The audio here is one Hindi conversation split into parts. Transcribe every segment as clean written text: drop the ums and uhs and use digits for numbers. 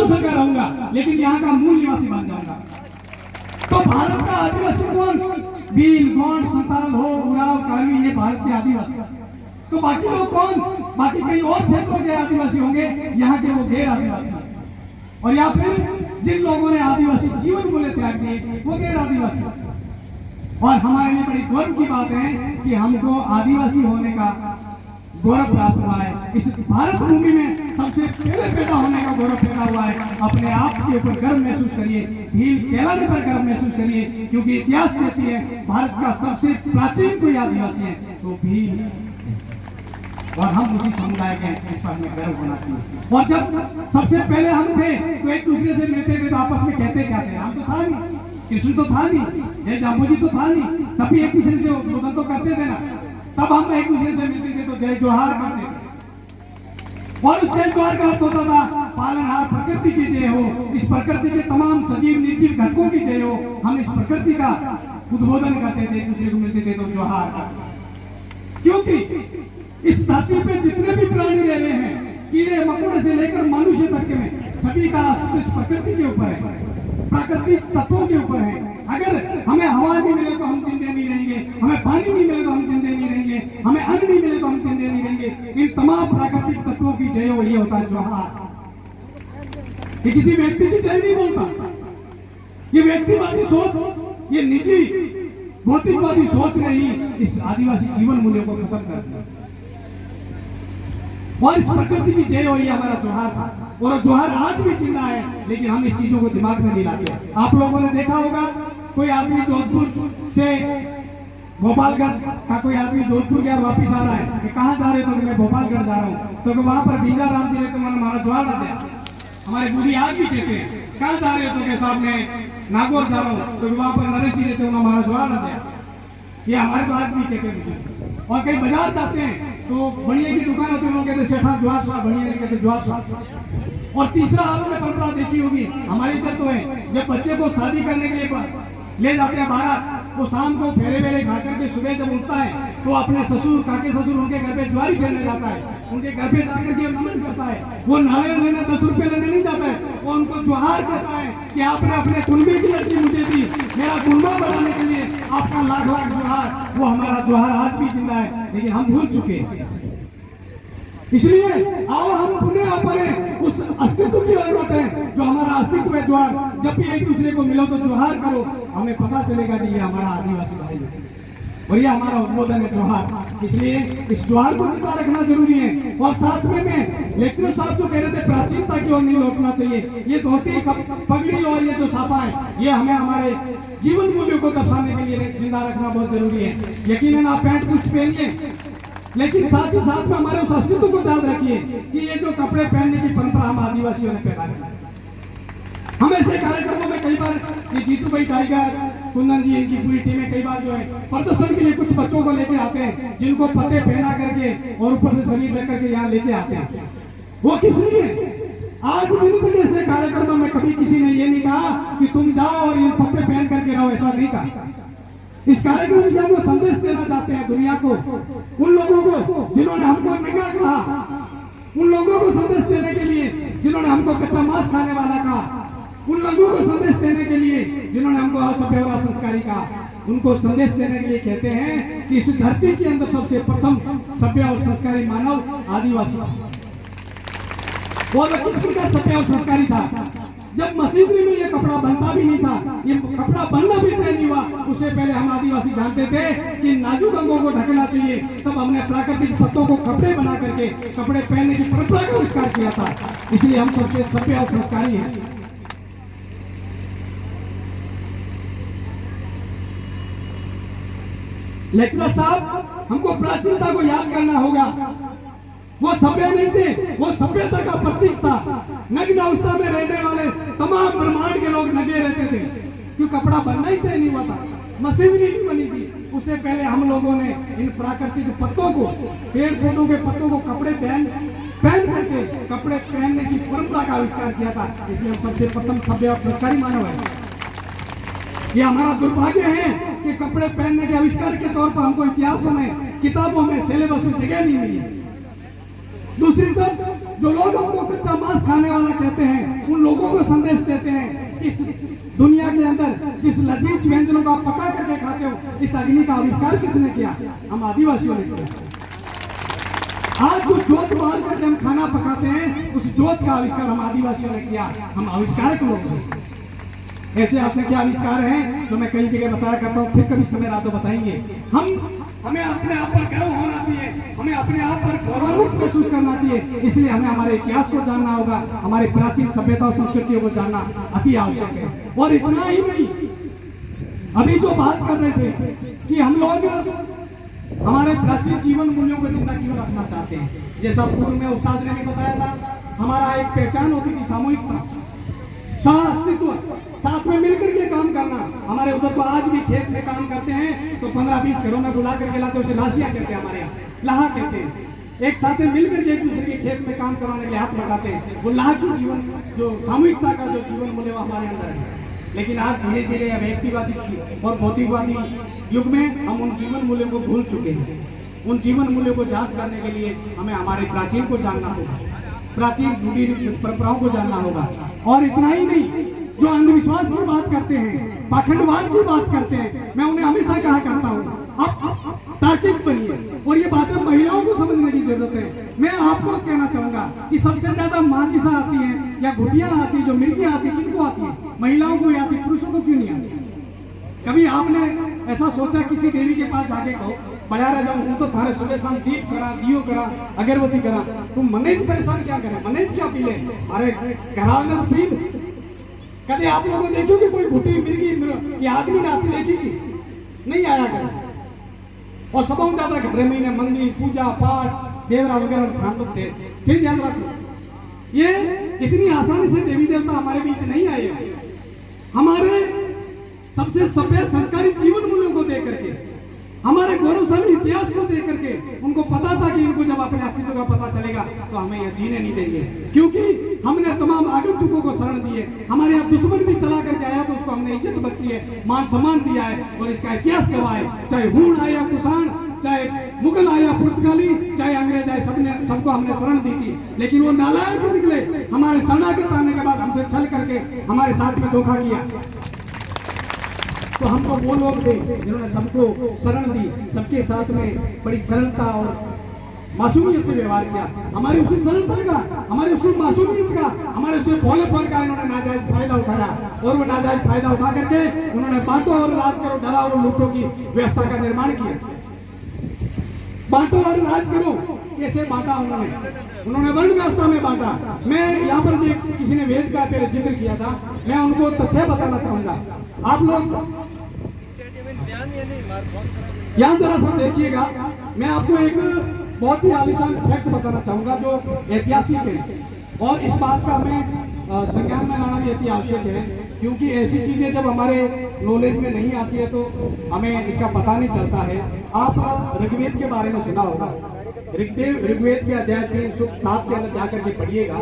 नस्ल का रहूंगा, लेकिन यहाँ का मूल निवासी बन जाऊंगा। तो भारत का आदिवासी कौन? भील, गोंड, संताल, हो, उराव, कार्बी, ये भारत के आदिवासी। तो बाकी लोग कौन? बाकी कई और क्षेत्रों के आदिवासी होंगे, यहाँ के वो गैर आदिवासी। और या फिर जिन लोगों ने आदिवासी जीवन मूल्य त्याग दिए वो गैर आदिवासी। और हमारे लिए बड़ी गर्व की बात है कि हमको आदिवासी होने का गौरव प्राप्त हुआ है। इस भारत भूमि में सबसे पहले पैदा होने का गौरव पैदा हुआ है। अपने आप के ऊपर गर्व महसूस करिए, भील कहलाने पर गर्व महसूस करिए, क्योंकि इतिहास कहती है भारत का सबसे प्राचीन कोई आदिवासी है तो भील, और हम उसी समुदाय के हैं, इस पर हमें गर्व होना चाहिए। और जब सबसे पहले हम थे तो एक दूसरे से मिलते थे तो आपस में कहते क्या थे? हम तो था नहीं, कृष्ण तो था नहीं, जय जाम्बू जी तो था नहीं, तभी एक दूसरे से उद्बोधन तो करते थे ना। तब हम एक दूसरे से मिलते थे तो जय जोहार करते थे, और उस जय जोहार का अर्थ होता था पालनहार प्रकृति की जय हो, इस प्रकृति के तमाम सजीव निर्जीव घटकों की जय हो। हम इस प्रकृति का उद्बोधन करते थे, एक दूसरे को मिलते थे तो जोहार करते। क्योंकि इस धरती पे जितने भी प्राणी रह रहे हैं, कीड़े मकोड़े से लेकर मनुष्य तक में, सभी का अस्तित्व इस प्रकृति के ऊपर है, प्राकृतिक तत्वों के ऊपर है। अगर हमें हवा नहीं मिले तो हम जिंदे नहीं रहेंगे, हमें पानी नहीं मिले तो हम जिंदे नहीं रहेंगे, हमें अन्न नहीं मिले तो हम जिंदे नहीं रहेंगे। इन तमाम प्राकृतिक तत्वों की जय हो, ये होता है जोहार। ये किसी व्यक्ति की जय नहीं बोलता, ये व्यक्तिवादी सोच, ये निजी भौतिकवादी सोच ने ही इस आदिवासी जीवन मूल्यों को खत्म कर दिया। और इस प्रकृति की जय हो, ये हमारा जोहार था, और जोहार आज भी जिंदा है, लेकिन हम इस चीजों को दिमाग में नहीं लाते। आप लोगों ने देखा होगा कोई आदमी जोधपुर से भोपालगढ़ का कोई आदमी जोधपुर गया वापिस आ रहा है कि कहाँ जा रहे हो? तो मैं भोपालगढ़ जा रहा हूँ। तो वहां पर बीजा राम जी ने तो हमारा जोहार आ गया। हमारे बूढ़ी आज भी कहते हैं कहाँ जा रहे हो? तो के साहब मैं नागौर जा रहा हूँ। तो वहां पर नरेश जी रहते हैं, हमारा जोहार आ गया। ये हमारे तो आज भी कहते हैं। और कहीं बाजार जाते हैं तो बढ़िया की दुकान होती है, लोग कहते सेठा जोहार साहब, बढ़िया नहीं कहते जोहार साहब। और तीसरा आपने परंपरा देखी होगी, हमारी इधर तो है, जब बच्चे को शादी करने के लिए ले जाते हैं बारात, वो शाम को फेरे वेरे खा करके सुबह जब उठता है तो अपने ससुर काके ससुर उनके घर पे ज्वारी फेरने जाता है, उनके घर पे जाकर के नमन करता है। वो नारियल लेने 10 रुपए लेने नहीं जाता है, वो उनको जोहार कहता है कि आपने अपने कुंबे की लड़की मुझे दी, मेरा कुंबा बढ़ाने के लिए आपका लाख लाख जोहार। वो हमारा जोहार आज भी जिंदा है, लेकिन हम भूल चुके हैं। इसलिए आओ हम पुनः अपने उस अस्तित्व की ओर लौटे जो हमारा अस्तित्व है जोहार। जब भी एक दूसरे को मिलो तो जोहार करो, हमें पता चलेगा कि ये हमारा आदिवासी भाई है और ये हमारा उद्बोधन है जोहार। इसलिए इस जोहार को जिंदा रखना जरूरी है। और साथ में लेक्चर साहब जो कह रहे थे प्राचीनता की ओर नहीं लौटना चाहिए, ये धोती पगड़ी और ये जो साफा है, ये हमें हमारे जीवन मूल्यों को दर्शाने के लिए जिंदा रखना बहुत जरूरी है। यकीनन आप पैंट कुछ पहनिए, लेकिन साथ ही साथ में हमारे उस अस्तित्व को याद रखिए कि ये जो कपड़े पहनने की परंपरा हम आदिवासियों ने फैलाई है। हम ऐसे कार्यक्रमों में कई बार ये जीतू भाई टाइगर, कुंदन जी, इनकी पूरी टीमें कई बार जो है प्रदर्शन के लिए कुछ बच्चों को लेके आते हैं, जिनको पत्ते पहना करके और ऊपर से शरीर लेकर के यहाँ लेके आते हैं। वो किस लिए? आज दिन तक ऐसे कार्यक्रमों में कभी किसी ने ये नहीं कहा कि तुम जाओ और ये पत्ते पहन करके रहो, ऐसा नहीं कहा। इस कार्यक्रम से हम संदेश देना चाहते हैं दुनिया को, उन लोगों को जिन्होंने हमको नंगा कहा, उन लोगों को संदेश देने के लिए जिन्होंने हमको कच्चा मांस खाने वाला कहा, उन लोगों को संदेश देने के लिए जिन्होंने हमको असभ्य और असंस्कारी कहा, उनको संदेश देने के लिए कहते हैं कि इस धरती के अंदर सबसे प्रथम सभ्य और संस्कारी मानव आदिवासी। वो किस प्रकार सभ्य और संस्कारी था? जब मशीनरी में ये कपड़ा बनता भी नहीं था, ये कपड़ा बनना भी तय नहीं हुआ, उससे पहले हम आदिवासी जानते थे कि नाजुक अंगों को ढकना चाहिए। तब हमने प्राकृतिक पत्तों को कपड़े बना करके कपड़े पहनने की परंपरा का आविष्कार किया था। इसलिए हम सबसे सभ्य और संस्कारी हैं। लेक्चरर साहब, हमको प्राचीनता को याद करना होगा। वो सभ्य नहीं थे, वो सभ्यता का प्रतीक था। नग्न अवस्था में रहने वाले तमाम ब्रह्मांड के लोग नंगे रहते थे, क्यों? कपड़ा बनना ही तय नहीं हुआ था, मशीनरी नहीं बनी थी। उससे पहले हम लोगों ने इन प्राकृतिक पत्तों को, पेड़ पौधों के पत्तों को कपड़े पहन करके कपड़े पहनने की परंपरा का आविष्कार किया था। इसलिए हम सबसे प्रथम सभ्य और संस्कारी मानव है। ये हमारा दुर्भाग्य है कि कपड़े पहनने के आविष्कार के तौर पर हमको इतिहासों में, किताबों में, सिलेबस में जगह नहीं मिली। दूसरी तरफ जो लोग हमको कच्चा मांस खाने वाला कहते हैं, उन लोगों लोगों को संदेश देते हैं कि इस दुनिया के अंदर जिस लजीज व्यंजनों को आप पका करके खाते हो, इस अग्नि का आविष्कार किसने किया? हम आदिवासियों ने किया। आज जो जोत बाल करके हम खाना पकाते हैं, उस जोत का आविष्कार हम आदिवासियों ने किया। हम आविष्कारक लोग हैं। ऐसे असंख्य आविष्कार हैं जो मैं कई जगह बताया करता हूँ, फिर कभी समय रहा तो बताएंगे। हमें अपने आप पर गर्व होना चाहिए, हमें अपने आप पर गौरवान्वित महसूस करना चाहिए। इसलिए हमें हमारे इतिहास को जानना होगा, हमारे प्राचीन सभ्यता और संस्कृतियों को जानना अति आवश्यक है। और इतना ही नहीं, अभी जो बात कर रहे थे कि हम लोग हमारे प्राचीन जीवन मूल्यों को जिंदा क्यों रखना चाहते हैं, जैसा पूर्व में उस्ताद ने भी बताया था, हमारा एक पहचान होती थी सामूहिकता, सह-अस्तित्व, साथ में मिलकर के काम करना। हमारे उधर तो आज भी खेत में काम करते हैं तो 15-20 घरों में बुला करके लाते, उसे लाशिया कहते हैं, हमारे यहाँ लाहा कहते हैं। एक साथ में मिलकर के एक दूसरे के खेत में काम करवाने के लिए हाथ लगाते हैं। वो लाह की जीवन, जो सामूहिकता का जो जीवन मूल्य हमारे अंदर है। लेकिन आज धीरे धीरे अब व्यक्तिवादी और भौतिकवादी युग में हम उन जीवन मूल्यों को भूल चुके हैं। उन जीवन मूल्यों को जांच करने के लिए हमें हमारे प्राचीन को जानना होगा, प्राचीन रूढ़ी परंपराओं को जानना होगा। और इतना ही नहीं, जो अंधविश्वास की बात करते हैं, पाखंडवाद की बात करते हैं, मैं उन्हें हमेशा कहा करता हूँ, आप तार्किक बनिए। और ये बातें महिलाओं को समझने की जरूरत है। मैं आपको कहना चाहूंगा कि सबसे ज्यादा माचिसा आती है या घुटियां आती है, जो मिर्गियां आती है, किनको आती है? महिलाओं को आती, पुरुषों को क्यों नहीं आती? कभी आपने ऐसा सोचा किसी देवी के पास जाके कहो, बड़ा राजा हूं तो थारे सुबह शाम दीप करा, दियो करा, अगरबत्ती करा, तुम मनेज परेशान क्या करे, मनेज क्या पी ले, अरे कराने तो पी। कभी आप लोगों ने देखो कि कोई घुटी मिर्गी या आदमी ने आती देखी? नहीं आया करे। और सबों ज्यादा घर में मंदिर पूजा पाठ देवरा वगैरह खान थे। फिर ध्यान रखो, ये इतनी आसानी से देवी देवता हमारे बीच नहीं आए। हमारे सबसे सभ्य संस्कारी जीवन मूल्यों को देख करके, हमारे गौरवशाली इतिहास को देख करके उनको पता था कि इनको जब अपने अस्तित्व का पता चलेगा तो हमें यह जीने नहीं देंगे, क्योंकि हमने तमाम आगंतुकों को शरण दिए। हमारे यहाँ दुश्मन भी चला करके आया तो उसको हमने इज्जत बख्शी है, मान सम्मान दिया है, और इसका इतिहास गवाह है। चाहे हूण आया कुषाण, चाहे मुगल आया पुर्तगाली, चाहे अंग्रेज आए, सबको हमने शरण दी थी। लेकिन वो नालायक निकले, हमारे शरणागत आने के बाद हमसे छल करके हमारे साथ में धोखा किया। तो हमको वो लोग थे जिन्होंने सबको शरण दी, सबके साथ में बड़ी सरलता और मासूमियत से व्यवहार किया। हमारे उसी सरलता का, हमारे उसी मासूमियत का, हमारे उसी भोलेपन का इन्होंने नाजायज फायदा उठाया, और वो नाजायज फायदा उठा करके उन्होंने बांटो और राज करो, डरा और लूटो की व्यवस्था का निर्माण किया। बांटो और राज करो कैसे बांटा उन्होंने वर्ण व्यवस्था में बांटा। मैं यहाँ पर किसी ने वेद का पहले जिक्र किया था, मैं उनको तथ्य बताना चाहूंगा। आप लोग यहाँ जरा सा देखिएगा, मैं आपको एक बहुत ही आलिशान फैक्ट बताना चाहूंगा जो ऐतिहासिक है, और इस बात का हमें संज्ञान में लाना भी अति आवश्यक है, क्योंकि ऐसी चीजें जब हमारे नॉलेज में नहीं आती है तो हमें इसका पता नहीं चलता है। आप ऋग्वेद के बारे में सुना होगा, ऋग्वेद के अध्याय 3 सूक्त 7 के अंदर जाकर के पढ़िएगा।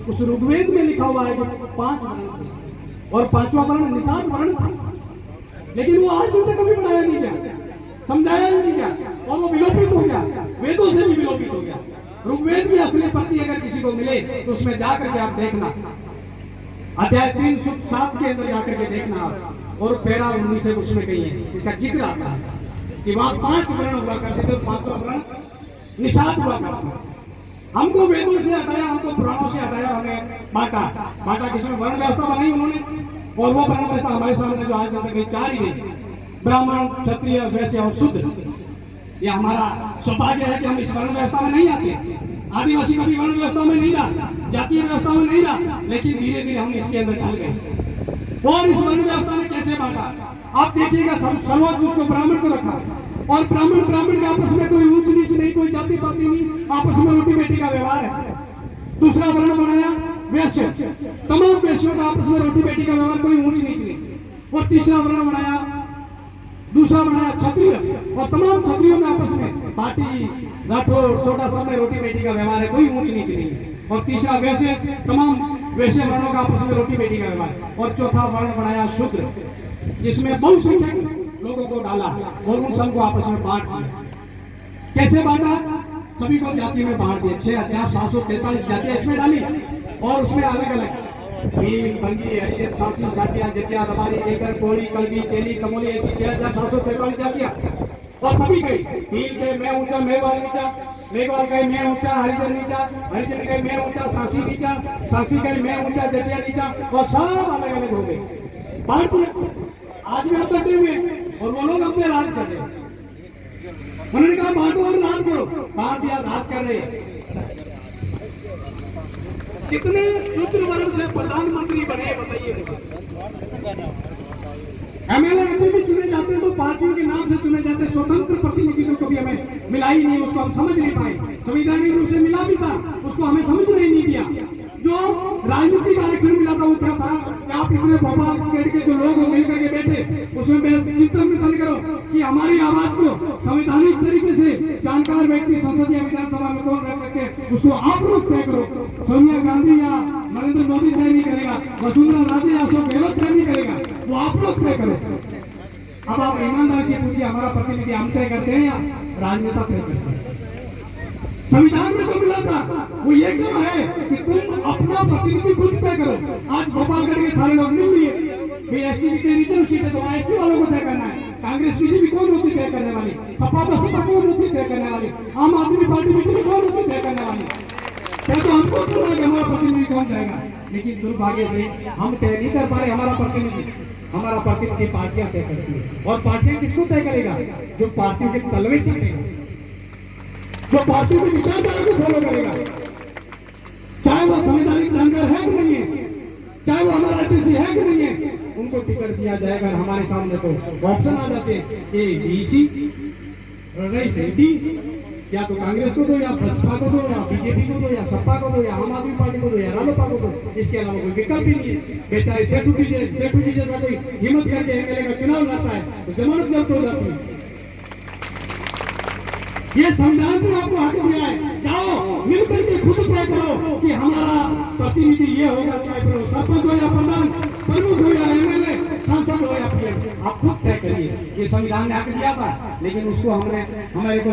उस ऋग्वेद में लिखा हुआ है कि 5 वर्ण थे, और 5वां वर्ण निषाद वर्ण था, लेकिन वो आज तक कभी बनाया नहीं गया, समझाया ही नहीं गया, और वो विलोपित हो गया, वेदों से भी विलोपित हो गया। ऋग्वेद की असली प्रति अगर किसी को मिले तो उसमें जाकर के आप देखना, अध्याय 3 सूक्त 7 के अंदर जाकर के देखना, और पैरा 19 से उसमें कहीं है इसका जिक्र आता है कि वहां 5 वर्ण हुआ करते थे, 5वां वर्ण निषाद हुआ करता। हमको वेदों से हटाया, हमको पुराणों से हटाया, हमें बांटा किसमें वर्ण व्यवस्था बनाई उन्होंने, और वो वर्ण व्यवस्था हमारे सामने जो आज तक 4 ही है, ब्राह्मण, क्षत्रिय, वैश्य और शूद्र। ये हमारा सौभाग्य है कि हम इस वर्ण व्यवस्था में नहीं आते। आदिवासी कभी वर्ण व्यवस्था में नहीं रहा, जातीय व्यवस्था में नहीं रहा, लेकिन धीरे धीरे हम इसके अंदर ढल गए। और इस वर्ण व्यवस्था ने कैसे बांटा आप देखिएगा, सर्वोच्च उसको ब्राह्मण को रखा, और ब्राह्मण के आपस में कोई ऊंच नीच नहीं, कोई जाति पाति नहीं, आपस में रोटी बेटी का व्यवहार है। दूसरा वर्ण बनाया वैश्य, तमाम वैश्यों का आपस में रोटी बेटी का व्यवहार, कोई ऊंच नीच नहीं। और तीसरा वर्ण बनाया, दूसरा बनाया क्षत्रिय, और तमाम क्षत्रियों में आपस में पाटी राठौर छोटा सब में रोटी बेटी का व्यवहार है, कोई ऊंच नीच नहीं है। और तीसरा वैश्य, तमाम वैश्य वर्णों का आपस में रोटी बेटी का व्यवहार। और चौथा वर्ण बनाया शूद्र, जिसमें बहुसंख्यक लोगों को डाला और उन सबको आपस में बांट दिया। कैसे बांटा? सभी को जाति में बांट दिया, 6743 जातियां इसमें डाली, और उसमें अलग अलग भील, भंगी, हरिजन, सासी, साटिया, जटिया, रबारी, लेकर, कोड़ी, कलगी, तेली, कमोली ऐसी 6,743 जातियां और सभी गई। भील के मैं ऊंचा, मेवाड़ नीचा, मेघवाल गए मैं ऊंचा, हरिजन नीचा, हरिजन गए मैं ऊंचा, सासी नीचा, सासी गए मैं ऊंचा, जटिया नीचा और सब अलग अलग हो गए। पार्टी आज भी आप डटे हुए और वो लोग अपने राज कर रहे हैं। उन्होंने कहा बांटो और राज करो, बांट दिया, राज कर रहे हैं। कितने शूद्र वर्ग से प्रधानमंत्री बने बताइए। एमएलए एमपी भी चुने जाते हैं तो पार्टियों के नाम से चुने जाते हैं, स्वतंत्र प्रतिनिधि तो कभी हमें मिला ही नहीं, उसको हम समझ नहीं पाए। संवैधानिक रूप से मिला भी था, उसको हमें समझने ही नहीं दिया। जो राजनीतिक आरक्षण मिला था वो क्या था कि आप इतने भोपाल के जो लोग मिलकर के बैठे उसमें चिंतन वितरण करो कि हमारी आवाज को संवैधानिक तरीके से जानकार व्यक्ति संसदीय विधानसभा में कौन रख सकते हैं, उसको आप लोग तय करो। सोनिया गांधी या नरेंद्र मोदी तय नहीं करेगा, वसुंधरा राजे या अशोक गहलोत तय नहीं करेगा, वो आप लोग तय करो। अब आप ईमानदारी से पूछिए, हमारा प्रतिनिधि हम तय करते हैं या राजनेता तय करते हैं? संविधान में जो मिला था वो ये क्यों है कि तुम अपना प्रतिनिधि खुद तय करो। आज गोपालगढ़ के सारे लोग नहीं लिए, एसटी की रिजर्व सीट है तो एसटी वालों को तय करना है। कांग्रेस बीजेपी कौन होती तय करने वाली, सपा बसपा कौन होती तय करने वाली, आम आदमी पार्टी बीजेपी कौन होती तय करने वाली? तय तो हमको पता है हमारा प्रतिनिधि कौन जाएगा, लेकिन दुर्भाग्य से हम तय नहीं कर पा रहे हमारा प्रतिनिधि पार्टियां तय करती है। और पार्टियां किसको तय करेगा? जो पार्टियों के तलवे चलेगा, जो पार्टियों के विचारधारा को फॉलो करेगा, चाहे वो संवैधानिक जानकार है कि नहीं है, चाहे वो हमारा आरटीसी है कि नहीं है, उनको टिकट दिया जाएगा। हमारे सामने तो ऑप्शन आ जाते हैं कि बीसी या तो कांग्रेस को दो या भाजपा को दो या बीजेपी को दो या सपा को दो या आम आदमी पार्टी को दो या रालोपा को दो, इसके अलावा कोई विकल्प ही नहीं है। बेचारे सेठू जी जैसा कोई हिम्मत करके एमएलए का चुनाव लड़ता है तो जमानत जब्त हो जाती है। ये संविधान ने आपको हक दिया है, जाओ मिलकर के खुद तय करो कि हमारा प्रतिनिधि ये होगा, चाहे फिर सरपंच हो या प्रधान, प्रमुख हो या एमएलए, सांसद हो या पीएम, आप खुद तय करिए। ये संविधान ने हक दिया था, लेकिन उसको हमने हमारे को